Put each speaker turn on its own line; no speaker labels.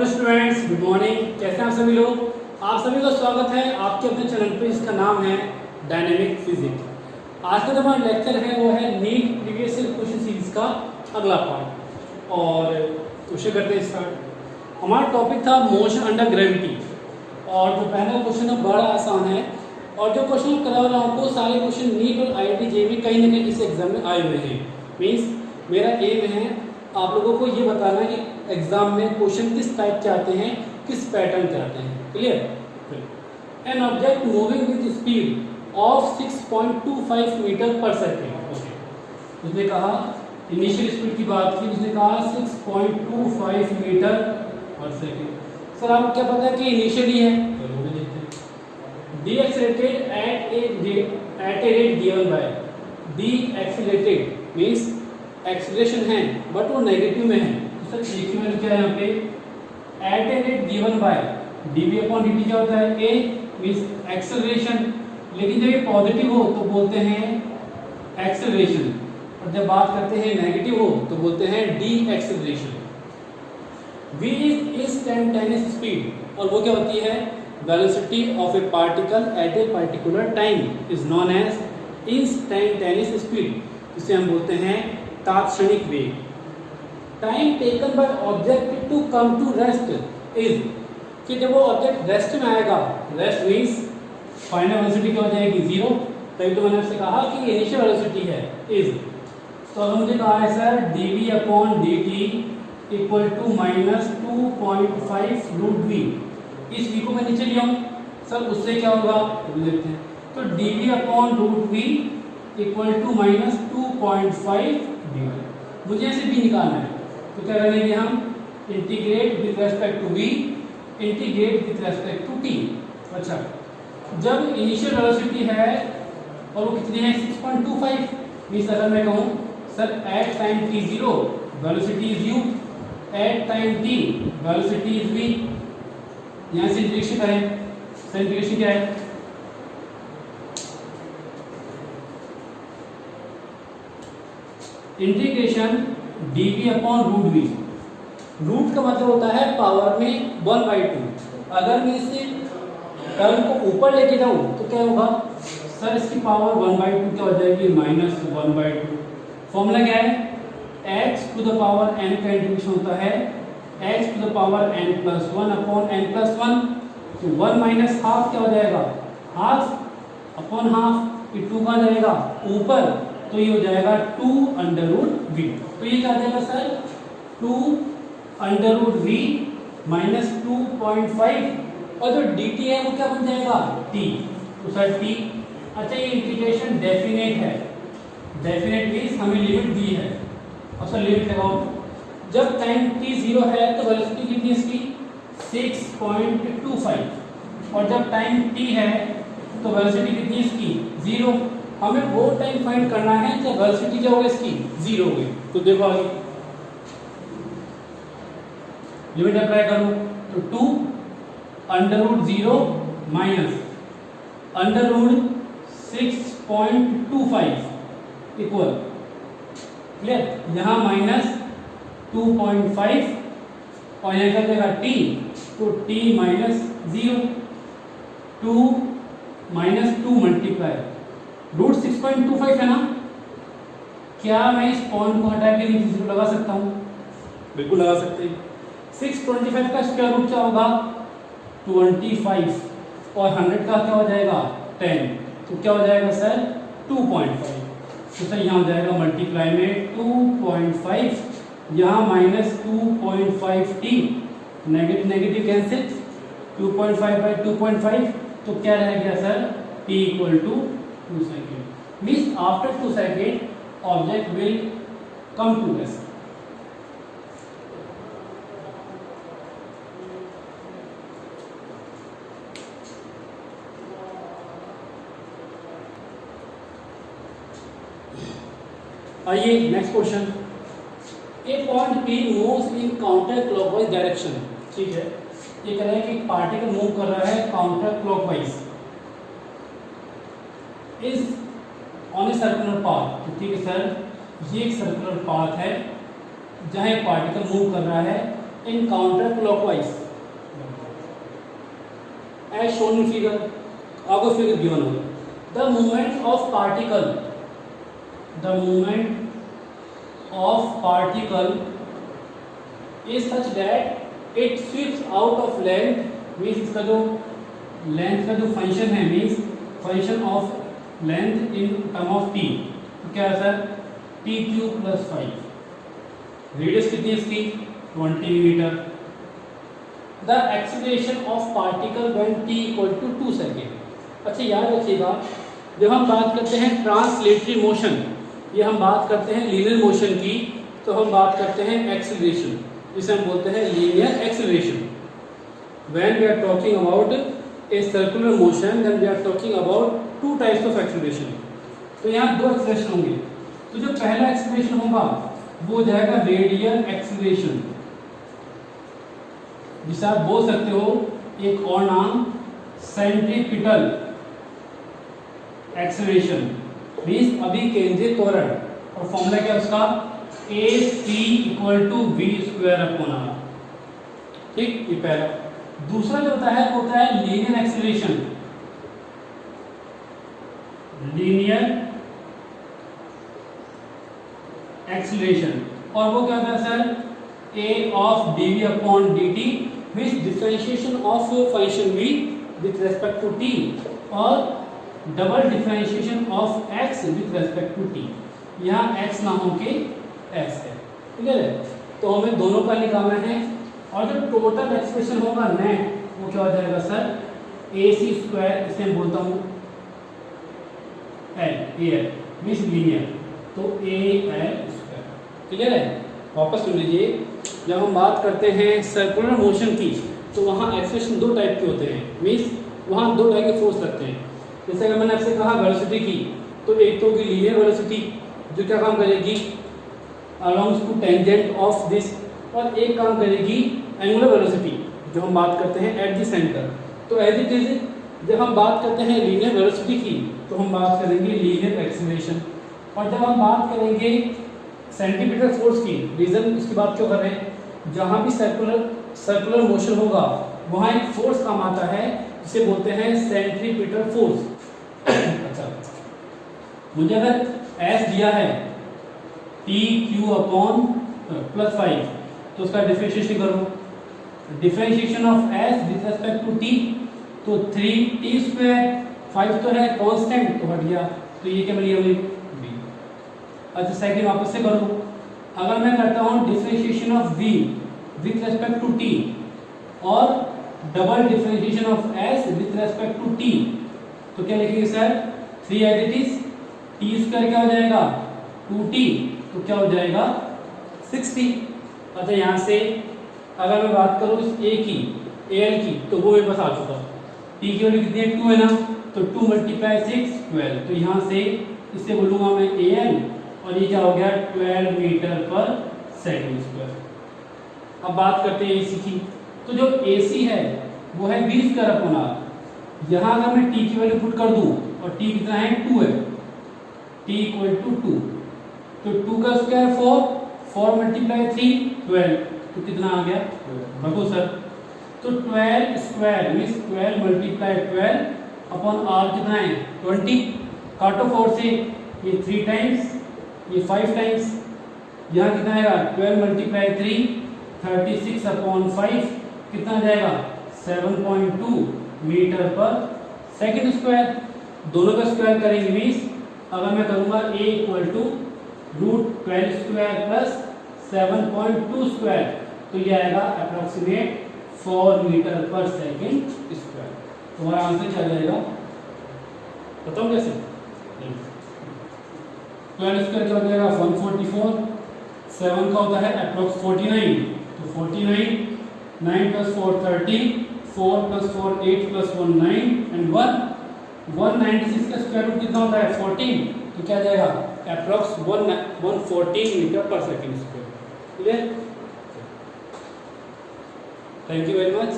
Hello students, good morning. कैसे हैं आप सभी लोग? आप सभी का स्वागत है आपके अपने चैनल पे। इसका नाम है डायनेमिक फिजिक्स। आज का जो हमारा लेक्चर है वो है NEET previous year question series का अगला पार्ट। और क्वेश्चन करते हैं स्टार्ट। हमारा टॉपिक था मोशन अंडर ग्रेविटी, और जो पहला क्वेश्चन है बड़ा आसान है। और जो क्वेश्चन करा रहा हूँ आपको, सारे क्वेश्चन नीट और IIT JEE कहीं ना कहीं किसी एग्जाम में आए हुए हैं। मीन्स मेरा एम है आप लोगों को ये बताना कि एग्जाम में क्वेश्चन किस टाइप के आते हैं, किस पैटर्न के आते हैं। Clear? An object moving with speed of 6.25 metre पर सेकेंड। ओके, उसने कहा इनिशियल स्पीड की बात की, उसने कहा 6.25 मीटर पर सेकेंड। सर आपको क्या पता है कि इनिशियली है? चलो भी देखते हैं। Decelerated at a rate given by. Decelerated means acceleration है बट वो नेगेटिव में है। तो सर एक ही वैल्यू क्या है यहाँ पे? At a rate given by dv upon dt क्या होता है? a means acceleration. लेकिन जब ये पॉजिटिव हो तो बोलते हैं एक्सेलरेशन, और जब बात करते हैं नेगेटिव हो तो बोलते हैं deceleration. v is instantaneous speed, और वो क्या होती है? Velocity of a particle at a particular time is known as instantaneous speed. इसे हम बोलते हैं तात्क्षणिक वेग। Time taken by object to come to rest is, कि जब वो ऑब्जेक्ट रेस्ट में आएगा, रेस्ट मींस फाइनल वेलोसिटी क्या हो जाएगी? 0। तभी तो मैंने आपसे कहा कि इनिशियल वेलोसिटी है इज। तो अगर मुझे कहा है sir dv upon dt equal to minus 2.5 root V, इस v को मैं नीचे लिया हूँ सर, उससे क्या होगा तो देखते हैं। तो dv upon root V equal to minus 2.5 D. मुझे ऐसे भी निकालना है, तो क्या करेंगे हम? Integrate with respect to v, integrate with respect to t। अच्छा, जब इनिशियल वेलोसिटी है और वो कितनी है? 6.25 मींस अगर मैं कहूँ sir at time t0 velocity is u, at time t velocity is v। यहाँ से इंटीग्रेशन करें, सर इंटीग्रेशन क्या है? Integration dv upon root V. Root का मतलब होता है पावर में 1/2। अगर मैं इसे टर्म को ऊपर लेके जाऊं तो क्या होगा सर? इसकी पावर 1/2 क्या हो जाएगी? माइनस 1/2। फॉर्मूला क्या है? x to the power n का इंटीग्रेशन होता है x to the power n+1 upon n+1। तो 1 माइनस हाफ क्या हो जाएगा? हाफ अपॉन हाफ, ये 2 का जाएगा ऊपर, तो ये हो जाएगा 2 अंडर रूट वी। तो ये क्या जाएगा sir? 2 under root V minus 2.5, और जो dt है वो क्या बन जाएगा? t। तो सर t। अच्छा, ये इंटीग्रेशन डेफिनेट है। डेफिनेट मींस हमें लिमिट दी है। अब सर लिमिट लगाओ। जब टाइम t 0 है तो वेलोसिटी कितनी है इसकी? 6.25, और जब टाइम t है तो वेलोसिटी कितनी है इसकी? 0। हमें वो टाइम फाइंड करना है जब वेलोसिटी क्या होगी इसकी? 0 होगी। तो देखो आगे लिमिट अप्लाई करो, तो 2 under root 0 minus under root 6.25 equal, clear? यहाँ माइनस 2.5 और यहाँ क्या देगा? t। तो t minus 0, 2 minus 2 multiply root 6.25 है ना? क्या मैं इस पॉइंट को हटा के नीचे 0 लगा सकता हूँ? बिल्कुल लगा सकते हैं। 625 का स्क्वायर रूट क्या होगा? 25, और 100 का क्या हो जाएगा? 10। तो क्या हो जाएगा सर? 2.5। तो सर यहाँ हो जाएगा मल्टीप्लाई में 2.5, यहाँ minus 2.5t, negative negative cancel, 2.5 by 2.5, तो क्या रह गया sir? t equal to 2 second. Means after 2 second object will come to rest. आइए next question. A point P moves in counter clockwise direction. ठीक है, ये कह रहा है कि पार्टिकल मूव कर रहा है counter clockwise is on a circular path. तो ठीक है सर, ये एक सर्कुलर पाथ है जहाँ एक पार्टिकल मूव कर रहा है in counterclockwise as shown in figure. आपको फिगर गिवन होगा. The movement of particle is such that it sweeps out of length, means इसका जो लेंथ का जो फंक्शन है, means function of length in term of T. तो क्या है sir, T cube plus 5. Radius कितनी है इसकी, 20 metre. The acceleration of particle when T equal to 2 second. अच्छा याद रखिएगा, जब हम बात करते हैं ट्रांसलेटरी मोशन, ये हम बात करते हैं लीनियर मोशन की, तो हम बात करते हैं एक्सीलरेशन, जिसे हम बोलते हैं linear acceleration. When we are talking about a circular motion, then we are talking about 2 types of acceleration. तो यहाँ 2 एक्सीलरेशन होंगे. तो जो पहला एक्सीलरेशन होगा वो हो जाएगा रेडियल एक्सीलरेशन, जिसे आप बोल सकते हो एक और नाम सेंट्रीपिटल एक्सीलरेशन, मीन्स अभिकेंद्रित त्वरण. और फॉर्मूला क्या है उसका, AC = v²/r. ठीक, ये पहला. दूसरा जो होता है लीनियर एक्सीलरेशन. लीनियर एक्सीलरेशन, और वो क्या होता है sir, A of dv/dt, means differentiation of function v with respect to t, और double differentiation of x with respect to t. यहाँ x ना हो के x है. क्लियर है. तो हमें दोनों का निकालना है, और जो टोटल एक्सप्रेशन होगा नेट, वो क्या हो जाएगा सर, AC², इसे मैं बोलता हूँ L, मीन्स लीनियर, तो AL². क्लियर है. वापस सुन लीजिए, जब हम बात करते हैं सर्कुलर मोशन की, तो वहाँ एक्सप्रेशन 2 टाइप के होते हैं, मीन्स वहाँ 2 टाइप के फोर्स लगते हैं. जैसे अगर मैंने आपसे कहा वेलोसिटी की, तो एक तो होगी लीनियर वेलोसिटी, जो क्या काम करेगी, अलोंग्स टू टेंजेंट ऑफ दिस, और एक काम करेगी एंगुलर वेलोसिटी, जो हम बात करते हैं एट द सेंटर. तो एज इट इज, जब हम बात करते हैं लीनियर वेलोसिटी की, तो हम बात करेंगे लीनियर एक्सीलरेशन. और जब हम बात करेंगे सेंटीमीटर फोर्स की, रीजन इसकी बात क्यों कर रहे हैं, जहाँ भी सर्कुलर मोशन होगा वहाँ एक फोर्स काम आता है, जिसे बोलते हैं सेंट्रीपिटल फोर्स. अच्छा, मुझे अगर S दिया है TQ/+5, तो उसका डिफरेंशिएशन करो. Differentiation of S with respect to T, तो 3t², 5 तो है कांस्टेंट, तो हट गया, तो ये क्या मिली हमें V. अच्छा, सेकंड वापस से करो. अगर मैं करता हूँ differentiation of V with respect to T, और double differentiation of S with respect to T, तो क्या लिखेंगे sir, 3 as it is, t² क्या हो जाएगा, 2t, तो क्या हो जाएगा 60. अच्छा, यहाँ से अगर मैं बात करूँ इस A की, AL की, तो वो मेरे पास आ चुका. t की वैल्यू कितनी है, 2 है ना, तो 2 × 6 12. तो यहाँ से इससे बोलूँगा मैं AL, और ये क्या हो गया 12 मीटर/सेकंड². अब बात करते हैं AC की. तो जो AC है वो है v²/r. यहाँ अगर मैं t की वैल्यू पुट कर दूँ, और t कितना है, 2 है, t = 2, तो 2 का स्क्वायर 4 × 3 12, तो कितना आ गया, रखो सर. तो 12² मीन्स 12 × 12/r कितना है, 20. काटो 4 से, ये 3 टाइम्स, ये 5 टाइम्स, यहाँ कितना आएगा 12 × 3 36/5, कितना आ जाएगा 7.2 मीटर/सेकंड². दोनों का स्क्वायर करेंगे, मीन्स अगर मैं करूँगा A = √12² + 7.2², तो ये आएगा अप्रोक्सीमेट 4 मीटर/सेकंड². तुम्हारा आंसर क्या जाएगा, बताओ कैसे. 12² क्या हो जाएगा 144, 7 का होता है अप्रोक्स 49, तो 49, 9 + 4 13, 4 + 4 8 + 1 9, एंड 196 का स्क्वायर रूट कितना होता है 14, तो क्या जाएगा अप्रोक्स 114 मीटर/सेकंड². Clear. Thank you very much.